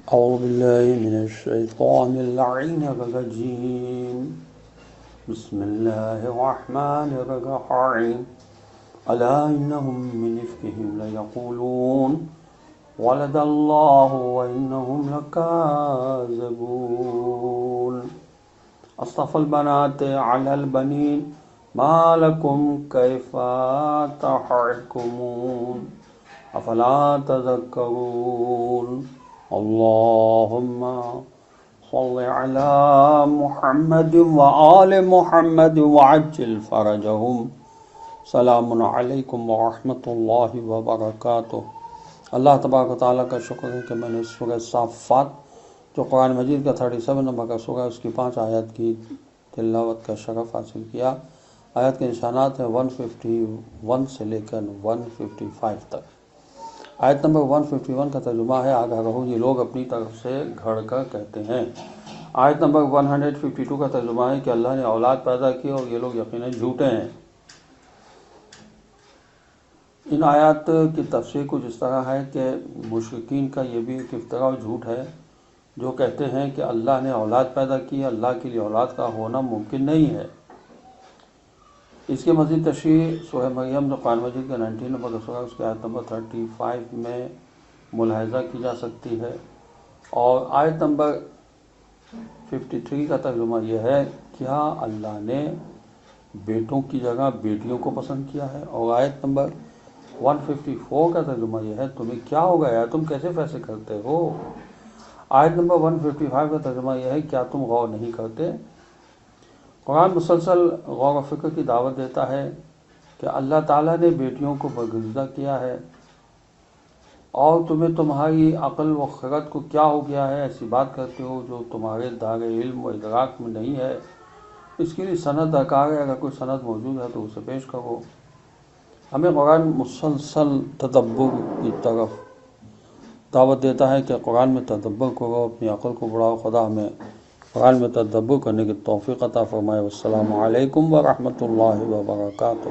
أعوذ بالله من الشيطان اللعين الرجيم بسم الله الرحمن الرحيم ألا إنهم من إفكهم ليقولون ولد الله وإنهم لكاذبون أصطفى البنات على البنين ما لكم كيف تحكمون أفلا تذكرون اللهم صل على محمد وآل محمد وعجل فرجهم سلام علیکم ورحمۃ اللہ وبرکاتہ۔ اللہ تبارک و تعالیٰ کا شکر ہے کہ میں نے سورہ صافات جو قرآن مجید کا 37 نمبر کا سورہ اس کی 5 آیات کی تلاوت کا شرف حاصل کیا۔ آیت کے نشانات ہیں 151 سے لے کر 155 تک۔ آیت نمبر 151 کا ترجمہ ہے آگاہ رہو یہ لوگ اپنی طرف سے گھڑ کر کہتے ہیں۔ آیت نمبر 152 کا ترجمہ ہے کہ اللہ نے اولاد پیدا کی اور یہ لوگ یقیناً جھوٹے ہیں۔ ان آیات کی تفسیر کچھ اس طرح ہے کہ مشرکین کا یہ بھی ایک افتراء اور جھوٹ ہے جو کہتے ہیں کہ اللہ نے اولاد پیدا کی، اللہ کے لیے اولاد کا ہونا ممکن نہیں ہے۔ اس کے مزید تشریح سورہ مریم جو قرآن مجید کا 19 نمبر کا سورہ اس کی آیت نمبر 35 میں ملاحظہ کی جا سکتی ہے، اور آیت نمبر 53 کا ترجمہ یہ ہے کیا اللہ نے بیٹوں کی جگہ بیٹیوں کو پسند کیا ہے، اور آیت نمبر 154 کا ترجمہ یہ ہے تمہیں کیا ہو گیا، تم کیسے فیصلے کرتے ہو۔ آیت نمبر 155 کا ترجمہ یہ ہے کیا تم غور نہیں کرتے۔ قرآن مسلسل غور و فکر کی دعوت دیتا ہے کہ اللہ تعالیٰ نے بیٹیوں کو برگزیدہ کیا ہے، اور تمہیں تمہاری عقل و خرد کو کیا ہو گیا ہے، ایسی بات کرتے ہو جو تمہارے دار علم و ادراک میں نہیں ہے۔ اس کے لیے سند درکار ہے، اگر کوئی سند موجود ہے تو اسے پیش کرو۔ ہمیں قرآن مسلسل تدبر کی طرف دعوت دیتا ہے کہ قرآن میں تدبر کرو، اپنی عقل کو بڑھاؤ۔ خدا ہمیں قرآن میں تدبر کرنے کی توفیق عطا فرمائے۔ والسلام علیکم ورحمۃ اللہ وبرکاتہ۔